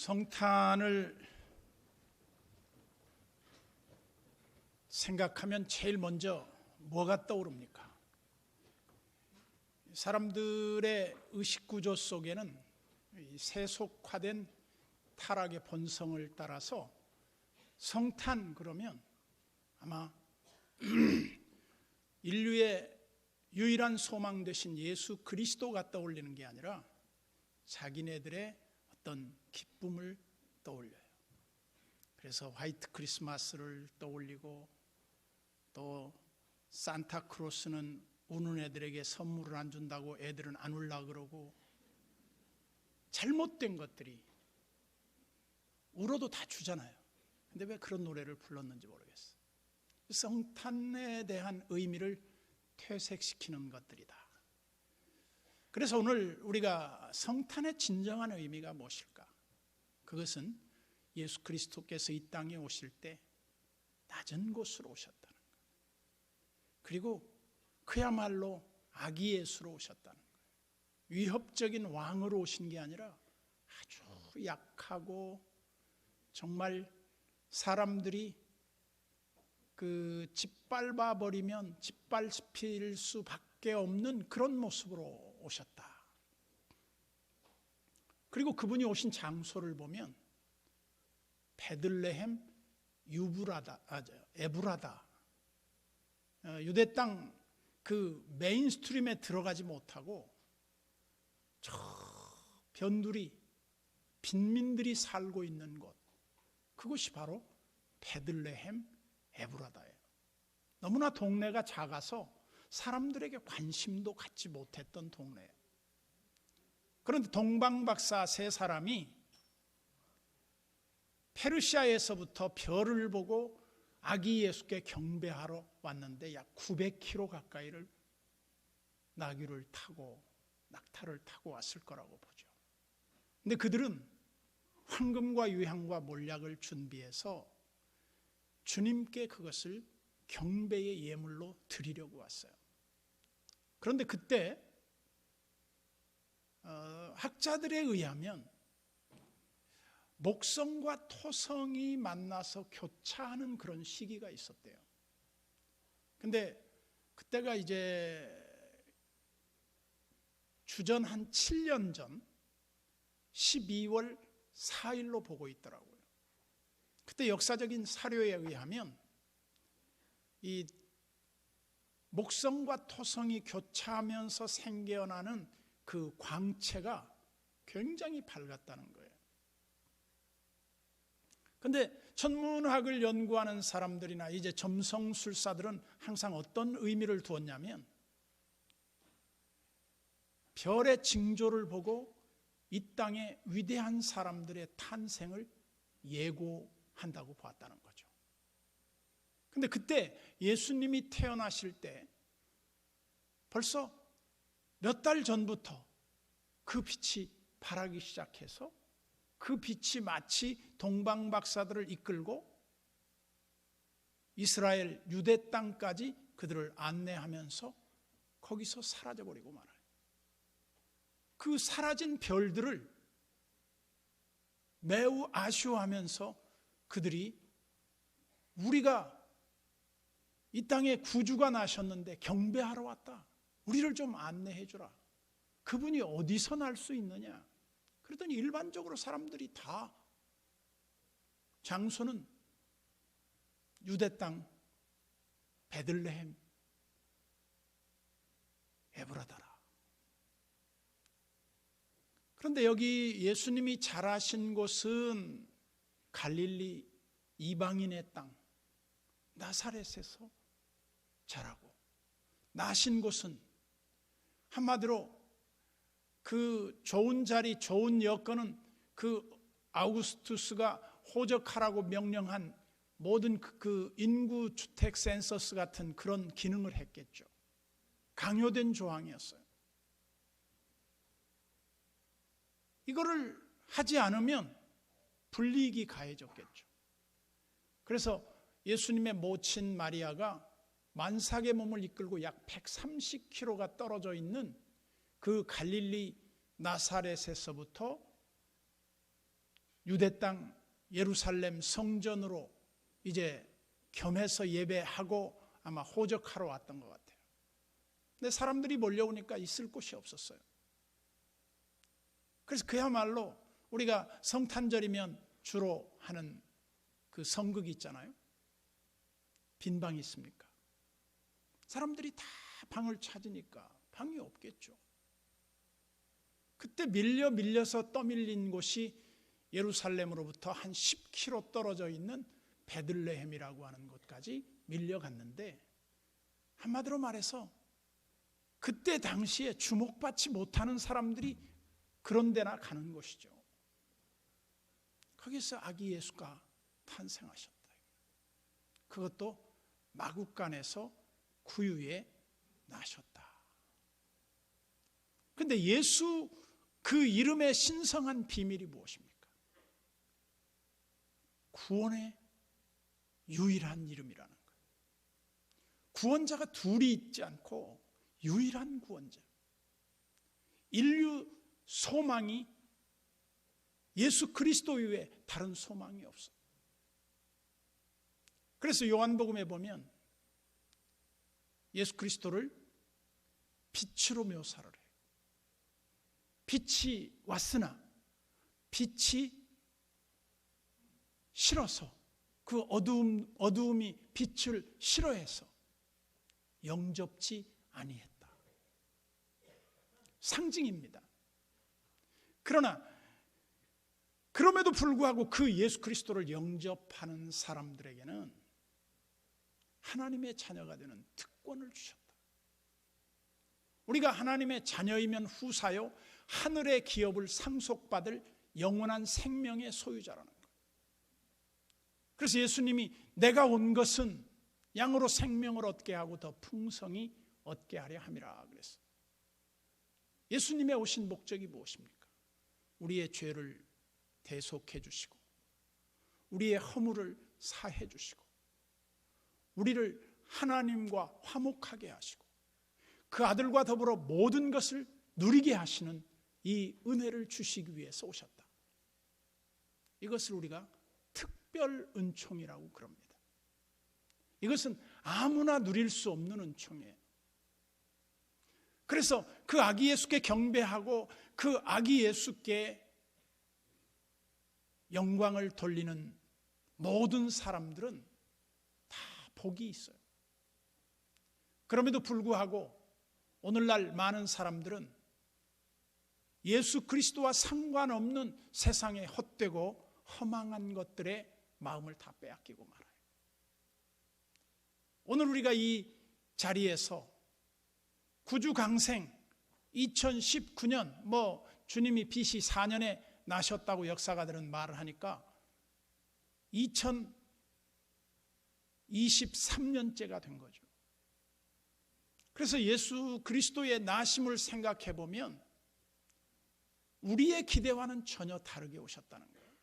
성탄을 생각하면 제일 먼저 뭐가 떠오릅니까? 사람들의 의식구조 속에는 세속화된 타락의 본성을 따라서 성탄 그러면 아마 인류의 유일한 소망 되신 예수 그리스도가 떠올리는 게 아니라 자기네들의 어떤 기쁨을 떠올려요. 그래서 화이트 크리스마스를 떠올리고 또 산타크로스는 우는 애들에게 선물을 안 준다고 애들은 안 울라 그러고 잘못된 것들이 울어도 다 주잖아요. 근데 왜 그런 노래를 불렀는지 모르겠어요. 성탄에 대한 의미를 퇴색시키는 것들이다. 그래서 오늘 우리가 성탄의 진정한 의미가 무엇일까? 그것은 예수 그리스도께서 이 땅에 오실 때 낮은 곳으로 오셨다는 것. 그리고 그야말로 아기 예수로 오셨다는 거예요. 위협적인 왕으로 오신 게 아니라 아주 약하고 정말 사람들이 짓밟아 버리면 짓밟힐 수밖에 없는 그런 모습으로 오셨다. 그리고 그분이 오신 장소를 보면 베들레헴 에브라다, 유대 땅 그 메인스트림에 들어가지 못하고 저 변두리 빈민들이 살고 있는 곳, 그것이 바로 베들레헴 에브라다예요. 너무나 동네가 작아서 사람들에게 관심도 갖지 못했던 동네예요. 그런데 동방박사 세 사람이 페르시아에서부터 별을 보고 아기 예수께 경배하러 왔는데 약 900km 가까이를 나귀를 타고 낙타를 타고 왔을 거라고 보죠. 근데 그들은 황금과 유향과 몰약을 준비해서 주님께 그것을 경배의 예물로 드리려고 왔어요. 그런데 그때 학자들에 의하면 목성과 토성이 만나서 교차하는 그런 시기가 있었대요. 근데 그때가 이제 주전 한 7년 전 12월 4일로 보고 있더라고요. 그때 역사적인 사료에 의하면 이 목성과 토성이 교차하면서 생겨나는 그 광채가 굉장히 밝았다는 거예요. 그런데 천문학을 연구하는 사람들이나 이제 점성술사들은 항상 어떤 의미를 두었냐면 별의 징조를 보고 이 땅의 위대한 사람들의 탄생을 예고한다고 보았다는 거죠. 그런데 그때 예수님이 태어나실 때 벌써 몇 달 전부터 그 빛이 발하기 시작해서 그 빛이 마치 동방박사들을 이끌고 이스라엘 유대 땅까지 그들을 안내하면서 거기서 사라져버리고 말아요. 그 사라진 별들을 매우 아쉬워하면서 그들이 우리가 이 땅에 구주가 나셨는데 경배하러 왔다. 우리를 좀 안내해 주라. 그분이 어디서 날 수 있느냐. 그랬더니 일반적으로 사람들이 다 장소는 유대 땅 베들레헴 에브라다라. 그런데 여기 예수님이 자라신 곳은 갈릴리 이방인의 땅 나사렛에서 자라고, 나신 곳은 한마디로 그 좋은 자리, 좋은 여건은 그 아우구스투스가 호적하라고 명령한 모든 그 인구 주택 센서스 같은 그런 기능을 했겠죠. 강요된 조항이었어요. 이거를 하지 않으면 불이익이 가해졌겠죠. 그래서 예수님의 모친 마리아가 만삭의 몸을 이끌고 약 130km가 떨어져 있는 그 갈릴리 나사렛에서부터 유대 땅 예루살렘 성전으로 이제 겸해서 예배하고 아마 호적하러 왔던 것 같아요. 근데 사람들이 몰려오니까 있을 곳이 없었어요. 그래서 그야말로 우리가 성탄절이면 주로 하는 그 성극이 있잖아요. 빈 방이 있습니까? 사람들이 다 방을 찾으니까 방이 없겠죠. 그때 밀려서 떠밀린 곳이 예루살렘으로부터 한 10km 떨어져 있는 베들레헴이라고 하는 곳까지 밀려갔는데, 한마디로 말해서 그때 당시에 주목받지 못하는 사람들이 그런 데나 가는 것이죠. 거기서 아기 예수가 탄생하셨다. 그것도 마국간에서 구유에 나셨다. 그런데 예수 그 이름의 신성한 비밀이 무엇입니까? 구원의 유일한 이름이라는 거예요. 구원자가 둘이 있지 않고 유일한 구원자. 인류 소망이 예수 그리스도 외에 다른 소망이 없어요. 그래서 요한복음에 보면 예수 그리스도를 빛으로 묘사를 해요. 빛이 왔으나 빛이 싫어서, 그 어두움이 빛을 싫어해서 영접지 아니했다. 상징입니다. 그러나 그럼에도 불구하고 그 예수 그리스도를 영접하는 사람들에게는 하나님의 자녀가 되는 특권을 주셨다. 우리가 하나님의 자녀이면 후사요 하늘의 기업을 상속받을 영원한 생명의 소유자라는 거예요. 그래서 예수님이 내가 온 것은 양으로 생명을 얻게 하고 더 풍성히 얻게 하려 함이라 그랬어요. 예수님의 오신 목적이 무엇입니까? 우리의 죄를 대속해 주시고 우리의 허물을 사해 주시고 우리를 하나님과 화목하게 하시고 그 아들과 더불어 모든 것을 누리게 하시는 이 은혜를 주시기 위해서 오셨다. 이것을 우리가 특별 은총이라고 그럽니다. 이것은 아무나 누릴 수 없는 은총이에요. 그래서 그 아기 예수께 경배하고 그 아기 예수께 영광을 돌리는 모든 사람들은 다 복이 있어요. 그럼에도 불구하고 오늘날 많은 사람들은 예수 그리스도와 상관없는 세상의 헛되고 허망한 것들에 마음을 다 빼앗기고 말아요. 오늘 우리가 이 자리에서 구주강생 2019년 주님이 BC 4년에 나셨다고 역사가들은 말을 하니까 2023년째가 된 거죠. 그래서 예수 그리스도의 나심을 생각해 보면 우리의 기대와는 전혀 다르게 오셨다는 거예요.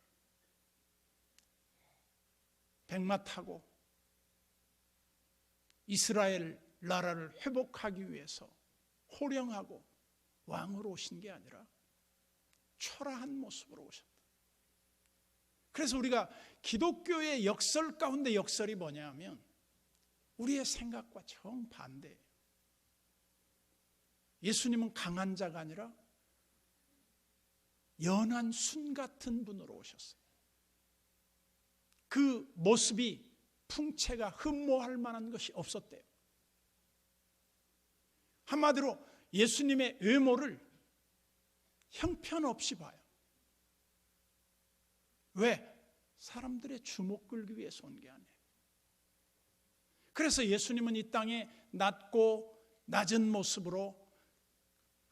백마 타고 이스라엘 나라를 회복하기 위해서 호령하고 왕으로 오신 게 아니라 초라한 모습으로 오셨다. 그래서 우리가 기독교의 역설 가운데 역설이 뭐냐 하면 우리의 생각과 정반대예요. 예수님은 강한 자가 아니라 연한 순 같은 분으로 오셨어요. 그 모습이 풍채가 흠모할 만한 것이 없었대요. 한마디로 예수님의 외모를 형편없이 봐요. 왜? 사람들의 주목 끌기 위해서 온 게 아니에요. 그래서 예수님은 이 땅에 낮은 모습으로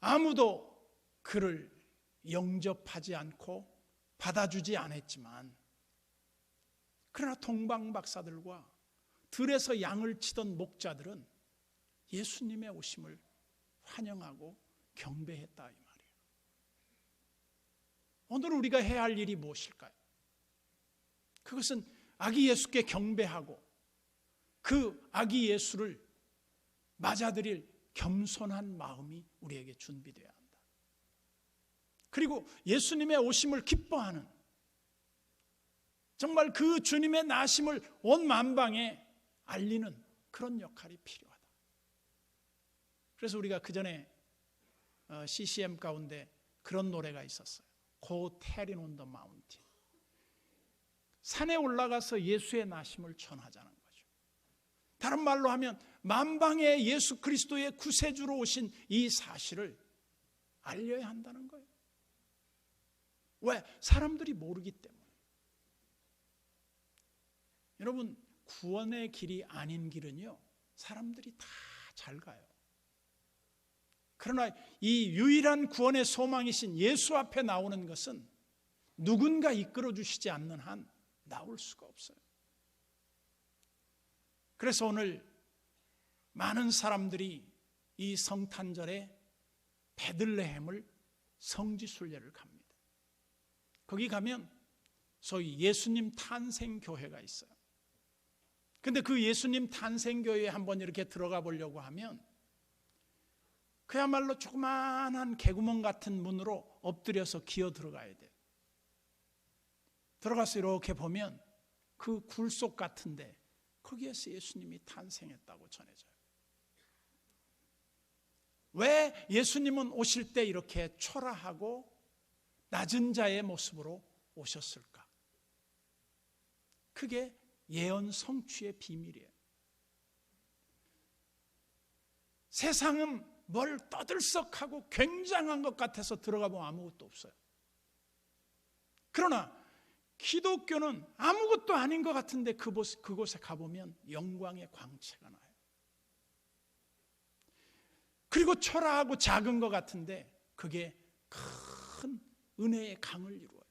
아무도 그를 영접하지 않고 받아주지 않았지만, 그러나 동방박사들과 들에서 양을 치던 목자들은 예수님의 오심을 환영하고 경배했다 이 말이에요. 오늘 우리가 해야 할 일이 무엇일까요? 그것은 아기 예수께 경배하고 그 아기 예수를 맞아들일 겸손한 마음이 우리에게 준비되어야 한다. 그리고 예수님의 오심을 기뻐하는 정말 그 주님의 나심을 온 만방에 알리는 그런 역할이 필요하다. 그래서 우리가 그전에 CCM 가운데 그런 노래가 있었어요. Go telling on the mountain. 산에 올라가서 예수의 나심을 전하자는 거죠. 다른 말로 하면 만방에 예수 그리스도의 구세주로 오신 이 사실을 알려야 한다는 거예요. 왜? 사람들이 모르기 때문에. 여러분, 구원의 길이 아닌 길은요, 사람들이 다 잘 가요. 그러나 이 유일한 구원의 소망이신 예수 앞에 나오는 것은 누군가 이끌어 주시지 않는 한 나올 수가 없어요. 그래서 오늘 많은 사람들이 이 성탄절에 베들레헴을 성지순례를 갑니다. 거기 가면 소위 예수님 탄생교회가 있어요. 근데 그 예수님 탄생교회에 한번 이렇게 들어가 보려고 하면 그야말로 조그마한 개구멍 같은 문으로 엎드려서 기어 들어가야 돼요. 들어가서 이렇게 보면 그 굴속 같은데 거기에서 예수님이 탄생했다고 전해져요. 왜 예수님은 오실 때 이렇게 초라하고 낮은 자의 모습으로 오셨을까? 그게 예언 성취의 비밀이에요. 세상은 뭘 떠들썩하고 굉장한 것 같아서 들어가 보면 아무것도 없어요. 그러나 기독교는 아무것도 아닌 것 같은데 그곳에 가보면 영광의 광채가 나요. 그리고 초라하고 작은 것 같은데 그게 큰 은혜의 강을 이루어요.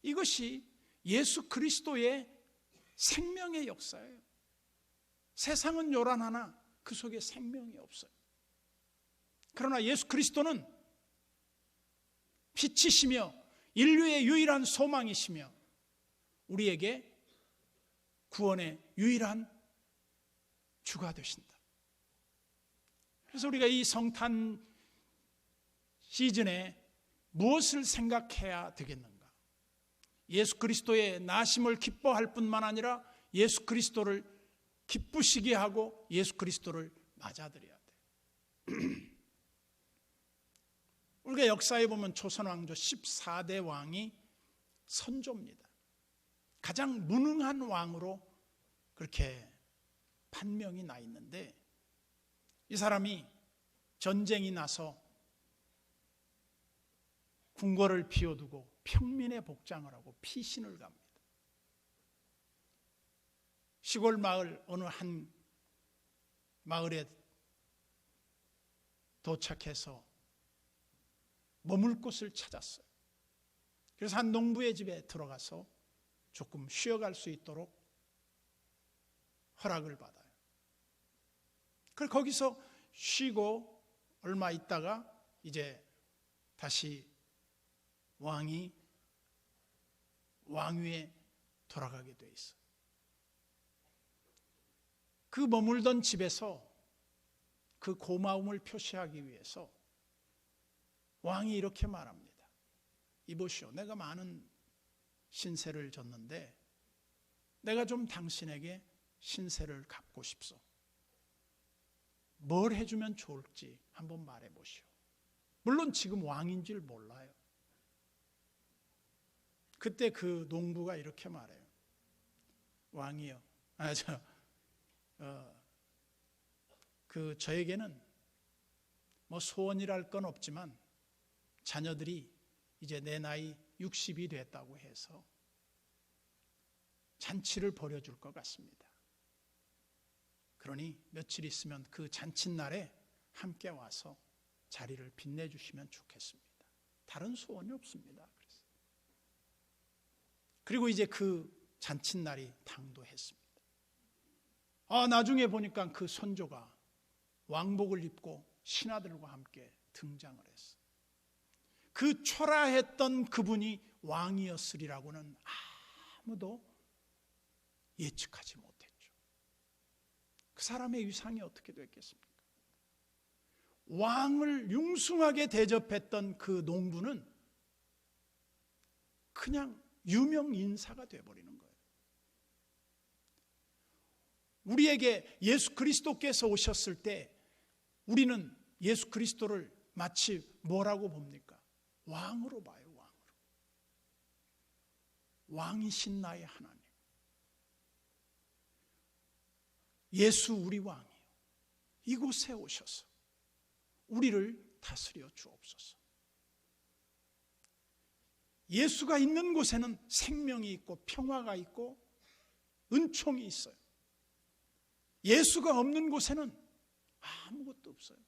이것이 예수 그리스도의 생명의 역사예요. 세상은 요란하나 그 속에 생명이 없어요. 그러나 예수 그리스도는 빛이시며 인류의 유일한 소망이시며 우리에게 구원의 유일한 주가 되신다. 그래서 우리가 이 성탄 시즌에 무엇을 생각해야 되겠는가? 예수 그리스도의 나심을 기뻐할 뿐만 아니라 예수 그리스도를 기쁘시게 하고 예수 그리스도를 맞아들여야 돼. 우리가 역사에 보면 조선 왕조 14대 왕이 선조입니다. 가장 무능한 왕으로 그렇게 판명이 나 있는데 이 사람이 전쟁이 나서 궁궐을 비워두고 평민의 복장을 하고 피신을 갑니다. 시골 마을 어느 한 마을에 도착해서 머물 곳을 찾았어요. 그래서 한 농부의 집에 들어가서 조금 쉬어갈 수 있도록 허락을 받아요. 그래서 거기서 쉬고 얼마 있다가 이제 다시 왕이 왕위에 돌아가게 돼 있어요. 그 머물던 집에서 그 고마움을 표시하기 위해서 왕이 이렇게 말합니다. 이보시오, 내가 많은 신세를 졌는데 내가 좀 당신에게 신세를 갚고 싶소. 뭘 해주면 좋을지 한번 말해보시오. 물론 지금 왕인 줄 몰라요. 그때 그 농부가 이렇게 말해요. 왕이요. 저에게는 뭐 소원이랄 건 없지만 자녀들이 이제 내 나이 60이 됐다고 해서 잔치를 벌여줄 것 같습니다. 그러니 며칠 있으면 그 잔칫날에 함께 와서 자리를 빛내주시면 좋겠습니다. 다른 소원이 없습니다. 그리고 이제 그 잔칫날이 당도했습니다. 나중에 보니까 그 선조가 왕복을 입고 신하들과 함께 등장을 했어요. 그 초라했던 그분이 왕이었으리라고는 아무도 예측하지 못했죠. 그 사람의 위상이 어떻게 됐겠습니까? 왕을 융숭하게 대접했던 그 농부는 그냥 유명 인사가 되어버리는 거예요. 우리에게 예수 그리스도께서 오셨을 때 우리는 예수 그리스도를 마치 뭐라고 봅니까? 왕으로 봐요. 왕으로. 왕이신 나의 하나님. 예수 우리 왕이요, 이곳에 오셔서 우리를 다스려 주옵소서. 예수가 있는 곳에는 생명이 있고 평화가 있고 은총이 있어요. 예수가 없는 곳에는 아무것도 없어요.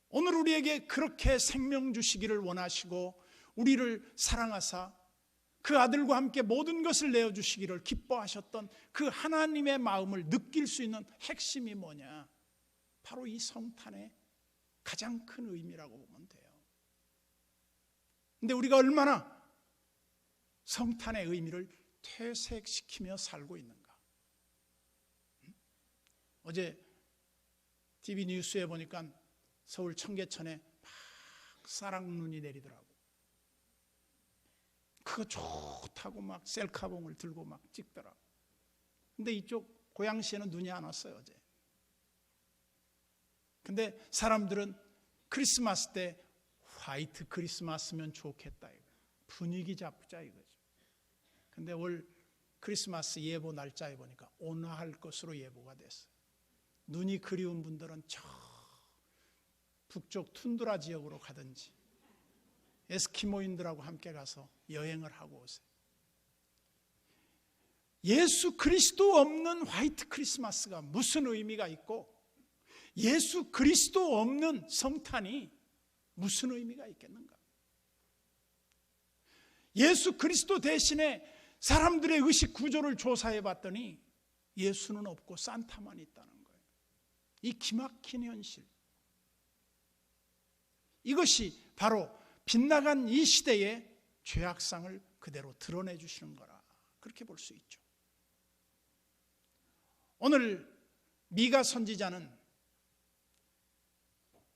오늘 우리에게 그렇게 생명 주시기를 원하시고 우리를 사랑하사 그 아들과 함께 모든 것을 내어주시기를 기뻐하셨던 그 하나님의 마음을 느낄 수 있는 핵심이 뭐냐? 바로 이 성탄의 가장 큰 의미라고 보면 돼요. 근데 우리가 얼마나 성탄의 의미를 퇴색시키며 살고 있는가? 어제 TV 뉴스에 보니까 서울 청계천에 막 사랑눈이 내리더라고. 그거 좋다고 막 셀카봉을 들고 막 찍더라. 근데 이쪽 고양시에는 눈이 안 왔어요, 어제. 근데 사람들은 크리스마스 때 화이트 크리스마스면 좋겠다, 이거. 분위기 잡자 이거죠. 근데 올 크리스마스 예보 날짜에 보니까 온화할 것으로 예보가 됐어요. 눈이 그리운 분들은 저 북쪽 툰드라 지역으로 가든지 에스키모인들하고 함께 가서 여행을 하고 오세요. 예수 그리스도 없는 화이트 크리스마스가 무슨 의미가 있고 예수 그리스도 없는 성탄이 무슨 의미가 있겠는가? 예수 그리스도 대신에 사람들의 의식 구조를 조사해 봤더니 예수는 없고 산타만 있다는 거예요. 이 기막힌 현실. 이것이 바로 빗나간 이 시대의 죄악상을 그대로 드러내 주시는 거라, 그렇게 볼 수 있죠. 오늘 미가 선지자는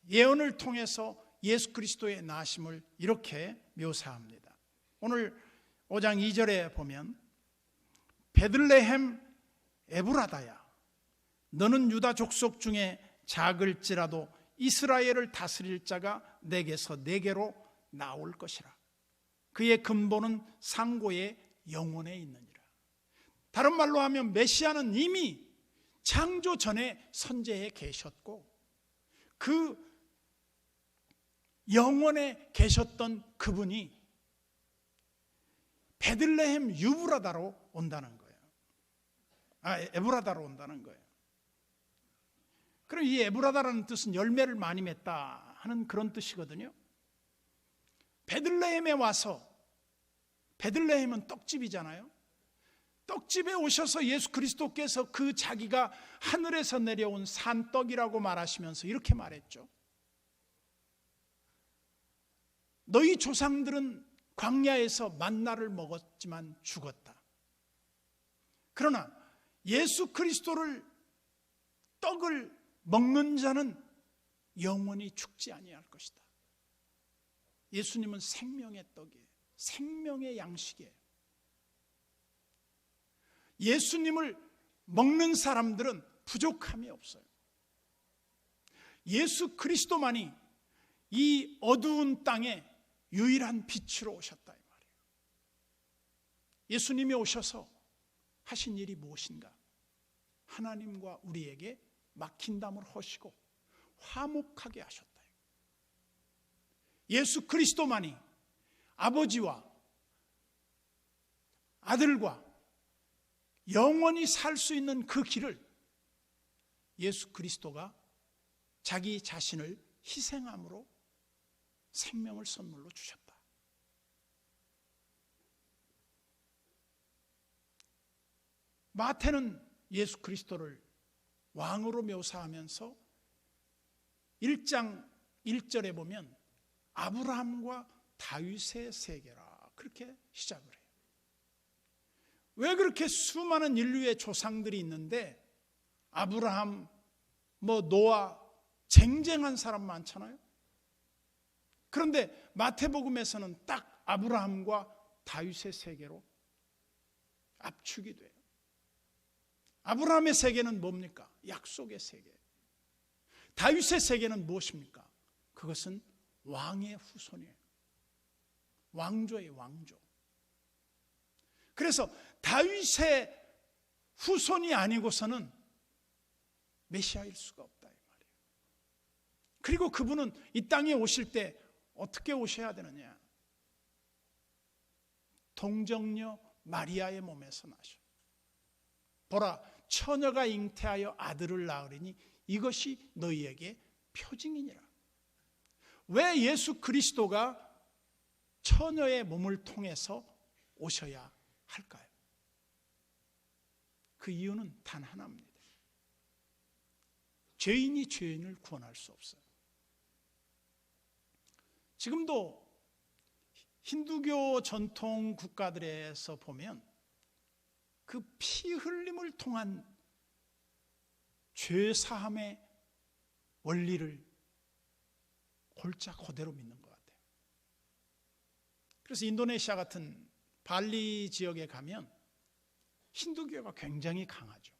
예언을 통해서 예수 그리스도의 나심을 이렇게 묘사합니다. 오늘 5장 2절에 보면 베들레헴 에브라다야, 너는 유다 족속 중에 작을지라도 이스라엘을 다스릴 자가 내게서 내게로 나올 것이라. 그의 근본은 상고의 영혼에 있느니라. 다른 말로 하면 메시아는 이미 창조 전에 선재해 계셨고 그 영원에 계셨던 그분이 베들레헴 유브라다로 온다는 거예요. 에브라다로 온다는 거예요. 그럼 이 에브라다라는 뜻은 열매를 많이 맺다 하는 그런 뜻이거든요. 베들레헴에 와서, 베들레헴은 떡집이잖아요. 떡집에 오셔서 예수 그리스도께서 그 자기가 하늘에서 내려온 산떡이라고 말하시면서 이렇게 말했죠. 너희 조상들은 광야에서 만나를 먹었지만 죽었다. 그러나 예수 그리스도를 떡을 먹는 자는 영원히 죽지 아니할 것이다. 예수님은 생명의 떡이에요. 생명의 양식이에요. 예수님을 먹는 사람들은 부족함이 없어요. 예수 그리스도만이 이 어두운 땅에 유일한 빛으로 오셨다, 이 말이에요. 예수님이 오셔서 하신 일이 무엇인가? 하나님과 우리에게 막힌 담을 허시고 화목하게 하셨다. 예수 그리스도만이 아버지와 아들과 영원히 살 수 있는 그 길을 예수 그리스도가 자기 자신을 희생함으로 생명을 선물로 주셨다. 마태는 예수 그리스도를 왕으로 묘사하면서 1장 1절에 보면 아브라함과 다윗의 세계라, 그렇게 시작을 해요. 왜 그렇게 수많은 인류의 조상들이 있는데 아브라함, 노아, 쟁쟁한 사람 많잖아요. 그런데 마태복음에서는 딱 아브라함과 다윗의 세계로 압축이 돼요. 아브라함의 세계는 뭡니까? 약속의 세계. 다윗의 세계는 무엇입니까? 그것은 왕의 후손이에요. 왕조의 왕조. 그래서 다윗의 후손이 아니고서는 메시아일 수가 없다 이 말이에요. 그리고 그분은 이 땅에 오실 때 어떻게 오셔야 되느냐? 동정녀 마리아의 몸에서 나셔. 보라, 처녀가 잉태하여 아들을 낳으리니 이것이 너희에게 표징이니라. 왜 예수 그리스도가 처녀의 몸을 통해서 오셔야 할까요? 그 이유는 단 하나입니다. 죄인이 죄인을 구원할 수 없어요. 지금도 힌두교 전통 국가들에서 보면 그 피 흘림을 통한 죄 사함의 원리를 골자 그대로 믿는 것 같아요. 그래서 인도네시아 같은 발리 지역에 가면 힌두교가 굉장히 강하죠.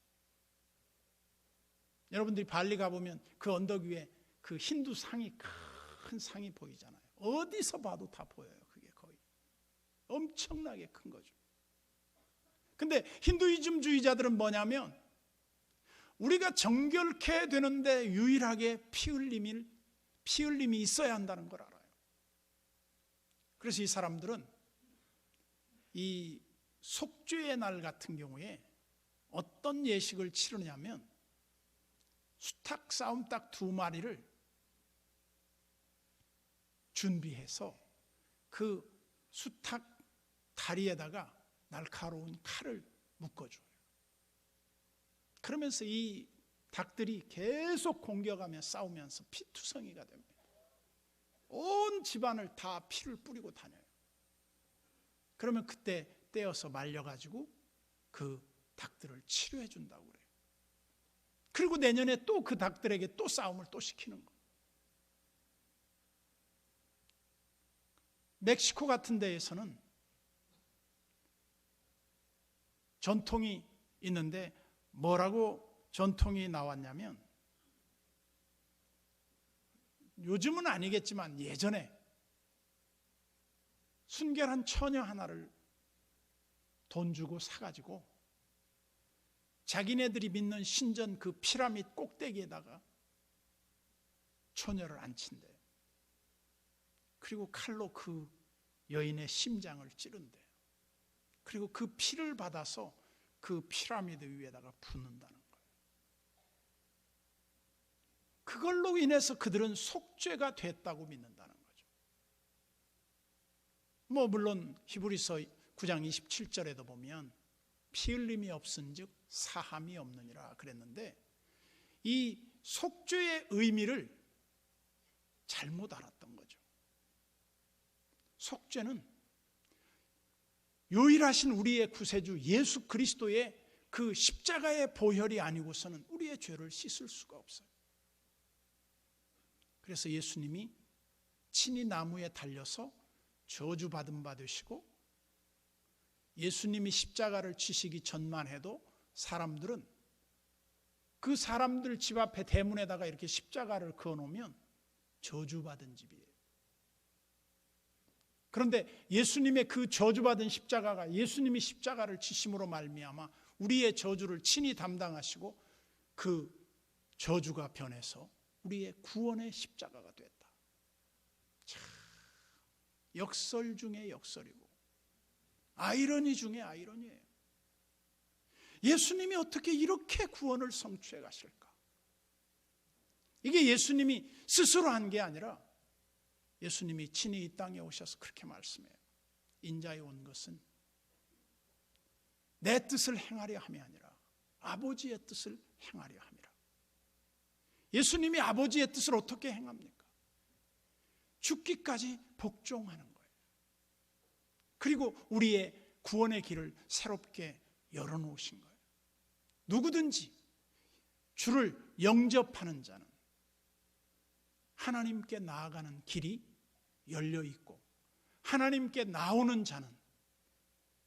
여러분들이 발리 가보면 그 언덕 위에 그 힌두 상이, 큰 상이 보이잖아요. 어디서 봐도 다 보여요. 그게 거의 엄청나게 큰 거죠. 근데 힌두이즘주의자들은 뭐냐면 우리가 정결케 되는데 유일하게 피 흘림이 있어야 한다는 걸 알아요. 그래서 이 사람들은 이 속죄의 날 같은 경우에 어떤 예식을 치르냐면 수탉 싸움닭 2마리를 준비해서 그 수탉 다리에다가 날카로운 칼을 묶어줘요. 그러면서 이 닭들이 계속 공격하며 싸우면서 피투성이가 됩니다. 온 집안을 다 피를 뿌리고 다녀요. 그러면 그때 떼어서 말려가지고 그 닭들을 치료해 준다고 그래요. 그리고 내년에 또 그 닭들에게 또 싸움을 또 시키는 거예요. 멕시코 같은 데에서는 전통이 있는데 뭐라고 전통이 나왔냐면, 요즘은 아니겠지만 예전에 순결한 처녀 하나를 돈 주고 사가지고 자기네들이 믿는 신전 그 피라밋 꼭대기에다가 처녀를 앉힌대요. 그리고 칼로 그 여인의 심장을 찌른대요. 그리고 그 피를 받아서 그 피라미드 위에다가 붓는다는 거예요. 그걸로 인해서 그들은 속죄가 됐다고 믿는다는 거죠. 물론 히브리서 9장 27절에도 보면 피 흘림이 없은즉 사함이 없느니라 그랬는데, 이 속죄의 의미를 잘못 알았던 거죠. 속죄는 유일하신 우리의 구세주 예수 그리스도의 그 십자가의 보혈이 아니고서는 우리의 죄를 씻을 수가 없어요. 그래서 예수님이 친히 나무에 달려서 저주받은 바 되시고, 예수님이 십자가를 지시기 전만 해도 사람들은 그 사람들 집 앞에 대문에다가 이렇게 십자가를 그어놓으면 저주받은 집이에요. 그런데 예수님의 그 저주받은 십자가가, 예수님이 십자가를 지심으로 말미암아 우리의 저주를 친히 담당하시고 그 저주가 변해서 우리의 구원의 십자가가 됐다. 참, 역설 중에 역설이고 아이러니 중에 아이러니예요. 예수님이 어떻게 이렇게 구원을 성취해 가실까? 이게 예수님이 스스로 한 게 아니라 예수님이 친히 이 땅에 오셔서 그렇게 말씀해요. 인자에 온 것은 내 뜻을 행하려 함이 아니라 아버지의 뜻을 행하려 함이라. 예수님이 아버지의 뜻을 어떻게 행합니까? 죽기까지 복종하는 거예요. 그리고 우리의 구원의 길을 새롭게 열어놓으신 거예요. 누구든지 주를 영접하는 자는 하나님께 나아가는 길이 열려 있고, 하나님께 나오는 자는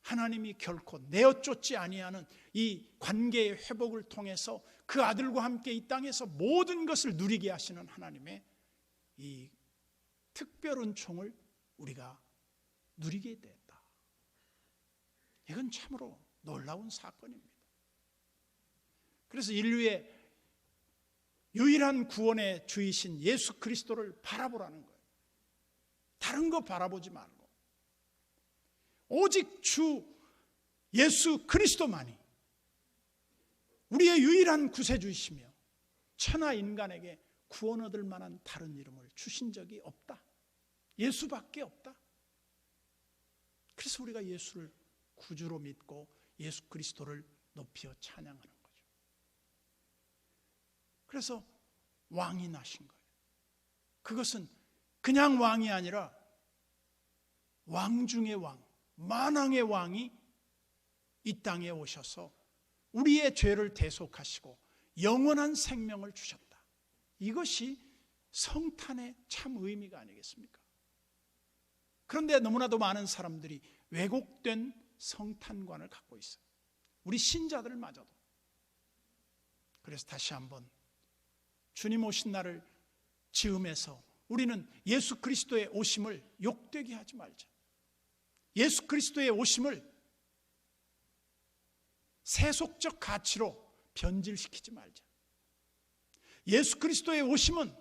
하나님이 결코 내어쫓지 아니하는 이 관계의 회복을 통해서 그 아들과 함께 이 땅에서 모든 것을 누리게 하시는 하나님의 이 특별 은총을 우리가 누리게 됐다. 이건 참으로 놀라운 사건입니다. 그래서 인류의 유일한 구원의 주이신 예수 그리스도를 바라보라는 거예요. 다른 거 바라보지 말고 오직 주 예수 그리스도만이 우리의 유일한 구세주이시며 천하 인간에게 구원 얻을 만한 다른 이름을 주신 적이 없다. 예수밖에 없다. 그래서 우리가 예수를 구주로 믿고 예수 그리스도를 높여 찬양하는 거죠. 그래서 왕이 나신 거예요. 그것은 그냥 왕이 아니라 왕 중의 왕, 만왕의 왕이 이 땅에 오셔서 우리의 죄를 대속하시고 영원한 생명을 주셨다. 이것이 성탄의 참 의미가 아니겠습니까? 그런데 너무나도 많은 사람들이 왜곡된 성탄관을 갖고 있어요. 우리 신자들마저도. 그래서 다시 한번 주님 오신 날을 즈음해서 우리는 예수 그리스도의 오심을 욕되게 하지 말자. 예수 그리스도의 오심을 세속적 가치로 변질시키지 말자. 예수 그리스도의 오심은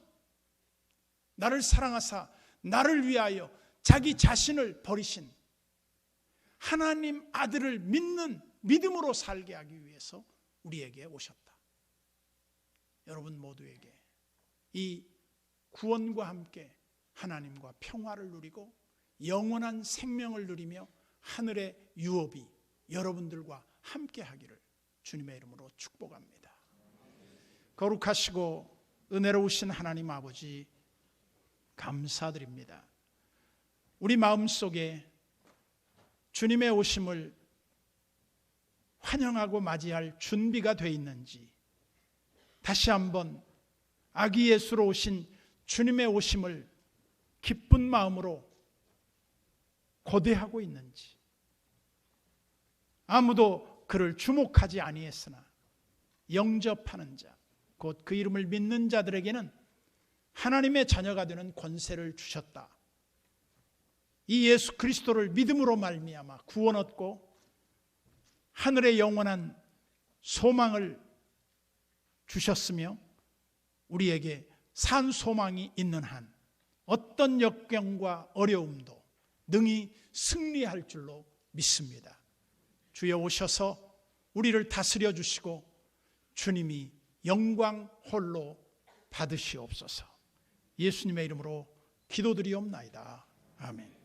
나를 사랑하사 나를 위하여 자기 자신을 버리신 하나님 아들을 믿는 믿음으로 살게 하기 위해서 우리에게 오셨다. 여러분 모두에게 이 구원과 함께 하나님과 평화를 누리고 영원한 생명을 누리며 하늘의 유업이 여러분들과 함께 하기를 주님의 이름으로 축복합니다. 거룩하시고 은혜로우신 하나님 아버지 감사드립니다. 우리 마음속에 주님의 오심을 환영하고 맞이할 준비가 되어 있는지, 다시 한번 아기 예수로 오신 주님의 오심을 기쁜 마음으로 고대하고 있는지, 아무도 그를 주목하지 아니했으나 영접하는 자, 곧 그 이름을 믿는 자들에게는 하나님의 자녀가 되는 권세를 주셨다. 이 예수 그리스도를 믿음으로 말미암아 구원 얻고 하늘의 영원한 소망을 주셨으며 우리에게 산 소망이 있는 한 어떤 역경과 어려움도 능히 승리할 줄로 믿습니다. 주여 오셔서 우리를 다스려 주시고 주님이 영광 홀로 받으시옵소서. 예수님의 이름으로 기도드리옵나이다. 아멘.